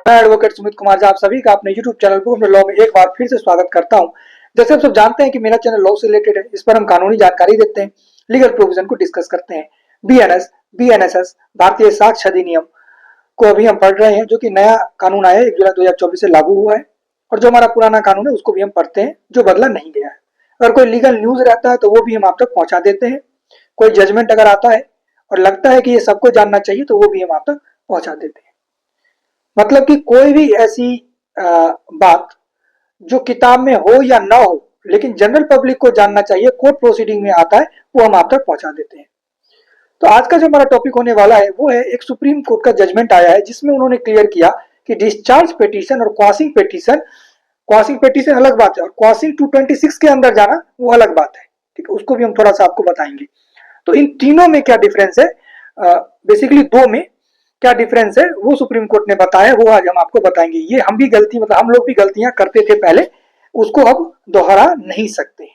मैं एडवोकेट सुमित कुमार झा आप सभी का अपने YouTube चैनल पर लॉ में एक बार फिर से स्वागत करता हूं। जैसे आप सब जानते हैं कि मेरा चैनल लॉ से रिलेटेड है। इस पर हम कानूनी जानकारी देते हैं, लीगल प्रोविजन को डिस्कस करते हैं। बीएनएस, बीएनएसएस, भारतीय साक्ष्य अधिनियम को अभी हम पढ़ रहे हैं, जो कि नया कानून आया है 1 जुलाई 2024 से लागू हुआ है। और जो हमारा पुराना कानून है उसको भी हम पढ़ते हैं, जो बदला नहीं गया है। अगर कोई लीगल न्यूज रहता है तो वो भी हम आप तक पहुंचा देते हैं। कोई जजमेंट अगर आता है और लगता है कि ये सबको जानना चाहिए तो वो भी हम आप तक पहुंचा देते हैं। मतलब कि कोई भी ऐसी बात जो किताब में हो या ना हो लेकिन जनरल पब्लिक को जानना चाहिए, कोर्ट प्रोसीडिंग में आता है, वो हम आप तक पहुंचा देते हैं। तो आज का जो हमारा टॉपिक होने वाला है वो है, एक सुप्रीम कोर्ट का जजमेंट आया है जिसमें उन्होंने क्लियर किया कि डिस्चार्ज पिटीशन और क्वासिंग पिटीशन अलग बात है और क्वासिंग 226 के अंदर जाना वो अलग बात है। ठीक है, उसको भी हम थोड़ा सा आपको बताएंगे। तो इन तीनों में क्या डिफरेंस है, बेसिकली दो में क्या डिफरेंस है वो सुप्रीम कोर्ट ने बताया, वो आज हम आपको बताएंगे। ये हम भी गलती, मतलब हम लोग भी गलतियां करते थे पहले, उसको अब दोहरा नहीं सकते।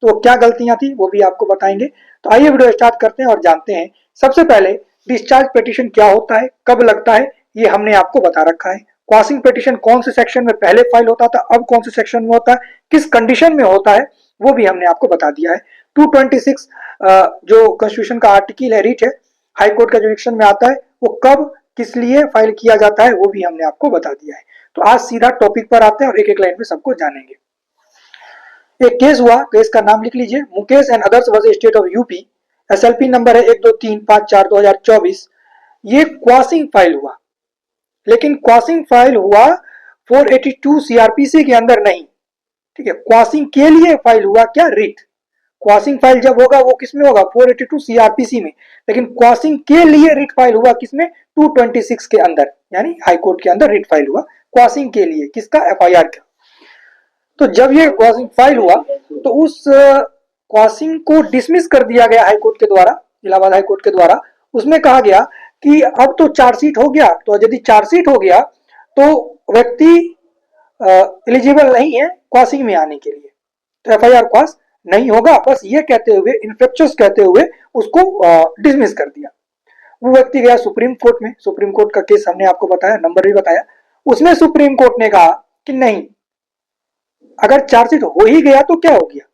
तो क्या गलतियां थी वो भी आपको बताएंगे। तो आइए वीडियो स्टार्ट करते हैं और जानते हैं। सबसे पहले डिस्चार्ज पिटीशन क्या होता है, कब लगता है, ये हमने आपको बता रखा है। क्वासिंग पिटीशन कौन से सेक्शन में पहले फाइल होता था, अब कौन से सेक्शन में होता है, किस कंडीशन में होता है, वो भी हमने आपको बता दिया है। 226 जो कॉन्स्टिट्यूशन का आर्टिकल है, रीट है, हाईकोर्ट का जुरिडिक्शन में आता है, वो कब किस लिए फाइल किया जाता है वो भी हमने आपको बता दिया है। तो आज सीधा टॉपिक पर आते हैं और एक एक लाइन में सबको जानेंगे। एक केस हुआ, केस का नाम लिख लीजिए, Mukesh and others versus state of UP. SLP number है 12354/2024। ये क्वासिंग फाइल हुआ, लेकिन क्वासिंग फाइल हुआ 482 सीआरपीसी के अंदर नहीं। ठीक है, क्वासिंग के लिए फाइल हुआ क्या, रिट। क्वासिंग फाइल जब होगा वो किसमें होगा, 482 सीआरपीसी में, लेकिन क्वासिंग के लिए रिट फाइल हुआ किसमें, 226 के अंदर, यानी हाई कोर्ट के अंदर रिट फाइल हुआ क्वासिंग के लिए, किसका, एफआईआर का। तो जब ये क्वासिंग फाइल हुआ तो उस क्वासिंग को डिसमिस कर दिया गया हाई कोर्ट के द्वारा, इलाहाबाद हाई कोर्ट के द्वारा। उसमें कहा गया कि अब तो चार्जशीट हो गया, तो यदि चार्जशीट हो गया तो व्यक्ति एलिजिबल नहीं है क्वासिंग में आने के लिए, तो एफआईआर क्वास नहीं होगा। बस ये कहते हुए, इनफेक्चुअस कहते हुए उसको डिसमिस कर दिया। वो व्यक्ति गया सुप्रीम कोर्ट में। सुप्रीम कोर्ट का केस हमने आपको बताया, नंबर भी बताया। उसमें सुप्रीम कोर्ट ने कहा कि नहीं, अगर चार्जशीट हो ही गया तो क्या हो गया।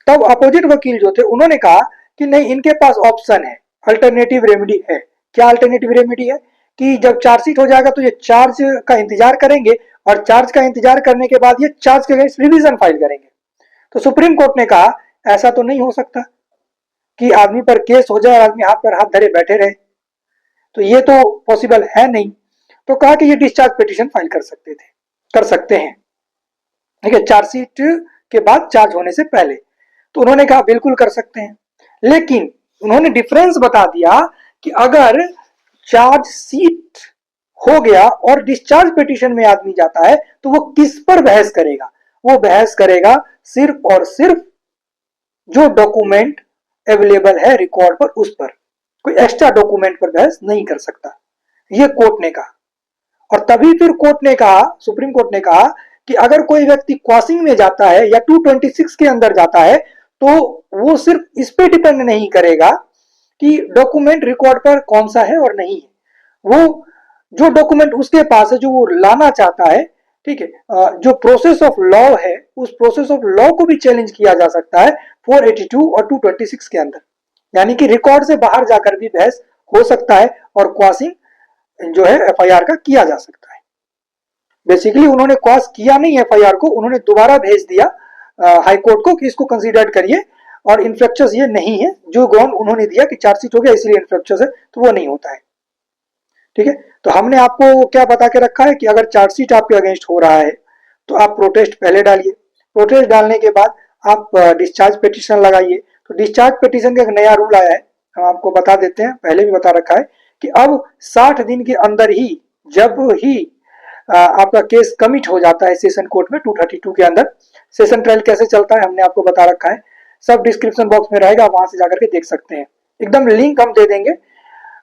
तब अपोजिट वकील जो थे उन्होंने कहा कि नहीं, इनके पास ऑप्शन है, अल्टरनेटिव रेमेडी है। क्या अल्टरनेटिव रेमेडी है कि जब चार्जशीट हो जाएगा तो ये चार्ज का इंतजार करेंगे और चार्ज का इंतजार करने के बाद ये चार्ज के अगेंस्ट रिवीजन फाइल करेंगे। तो सुप्रीम कोर्ट ने कहा ऐसा तो नहीं हो सकता कि आदमी पर केस हो जाए और आदमी हाथ पर हाथ धरे बैठे रहे, तो ये तो पॉसिबल है नहीं। तो कहा कि ये डिस्चार्ज पिटीशन फाइल कर सकते हैं। ठीक है, चार्जशीट के बाद, चार्ज होने से पहले। तो उन्होंने कहा बिल्कुल कर सकते हैं, लेकिन उन्होंने डिफरेंस बता दिया कि अगर चार्जशीट हो गया और डिस्चार्ज पिटीशन में आदमी जाता है तो वो किस पर बहस करेगा, वो बहस करेगा सिर्फ और सिर्फ जो डॉक्यूमेंट अवेलेबल है रिकॉर्ड पर, उस पर। कोई एक्स्ट्रा डॉक्यूमेंट पर बहस नहीं कर सकता, ये कोर्ट ने कहा। और तभी फिर कोर्ट ने कहा, सुप्रीम कोर्ट ने कहा कि अगर कोई व्यक्ति क्वासिंग में जाता है या 226 के अंदर जाता है तो वो सिर्फ इस पे डिपेंड नहीं करेगा कि डॉक्यूमेंट रिकॉर्ड पर कौन सा है और नहीं है। वो जो डॉक्यूमेंट उसके पास है, जो वो लाना चाहता है, ठीक है, जो प्रोसेस ऑफ लॉ है, उस प्रोसेस ऑफ लॉ को भी चैलेंज किया जा सकता है 482 और 226 के अंदर। यानी कि रिकॉर्ड से बाहर जाकर भी बहस हो सकता है और क्वासिंग जो है एफआईआर का किया जा सकता है। बेसिकली उन्होंने क्वास किया नहीं एफआईआर को, उन्होंने दोबारा भेज दिया हाई कोर्ट को कि इसको कंसीडर करिए और इन्फ्रेक्चस ये नहीं है। जो ग्राउंड उन्होंने दिया कि चार्जशीट हो गया इसलिए इन्फ्रेक्चस है, तो वो नहीं होता है। ठीक है, तो हमने आपको क्या बता के रखा है कि अगर चार्जशीट आपके अगेंस्ट हो रहा है तो आप प्रोटेस्ट पहले डालिए। प्रोटेस्ट डालने के बाद आप डिस्चार्ज पिटीशन लगाइए। तो डिस्चार्ज पिटीशन का एक नया रूल आया है, हम आपको बता देते हैं, पहले भी बता रखा है कि अब 60 दिन के अंदर ही, जब ही आपका केस कमिट हो जाता है सेशन कोर्ट में 232 के अंदर। सेशन ट्रायल कैसे चलता है हमने आपको बता रखा है, सब डिस्क्रिप्शन बॉक्स में रहेगा, वहां से जाकर के देख सकते हैं। एकदम लिंक हम दे देंगे,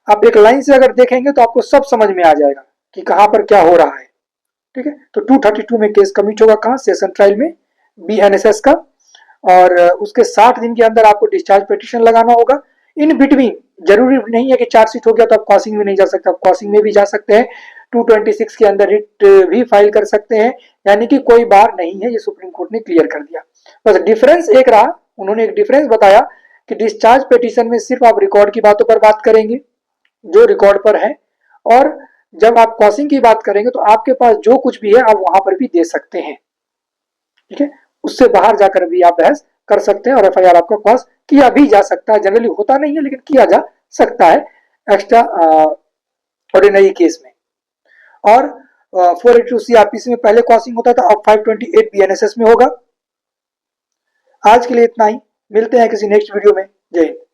आप एक लाइन से अगर देखेंगे तो आपको सब समझ में आ जाएगा कि कहां पर क्या हो रहा है। ठीक है, तो 232 में केस कमिट होगा, कहां, सेशन ट्रायल में, बीएनएसएस का। और उसके 60 दिन के अंदर आपको डिस्चार्ज पिटीशन लगाना होगा। इन बिटवीन जरूरी नहीं है कि चार्जशीट हो गया तो आप क्वासिंग में नहीं जा सकते, आप क्वासिंग में भी जा सकते हैं। 226 के अंदर रिट भी फाइल कर सकते हैं, यानी कि कोई बार नहीं है, ये सुप्रीम कोर्ट ने क्लियर कर दिया। बस डिफरेंस एक रहा, उन्होंने एक डिफरेंस बताया कि डिस्चार्ज पिटीशन में सिर्फ आप रिकॉर्ड की बातों पर बात करेंगे जो रिकॉर्ड पर है, और जब आप कॉसिंग की बात करेंगे तो आपके पास जो कुछ भी है आप वहां पर भी दे सकते हैं, ठीक है। उससे बाहर जाकर भी आप बहस कर सकते हैं और एफआईआर आपका क्रॉस किया भी जा सकता है। जनरली होता नहीं है लेकिन किया जा सकता है एक्स्ट्रा ऑर्डिनरी केस में। और 482 सीआरपीसी में पहले क्रॉसिंग होता था, अब 528 बीएनएसएस में होगा। आज के लिए इतना ही, मिलते हैं किसी नेक्स्ट वीडियो में। जय हिंद।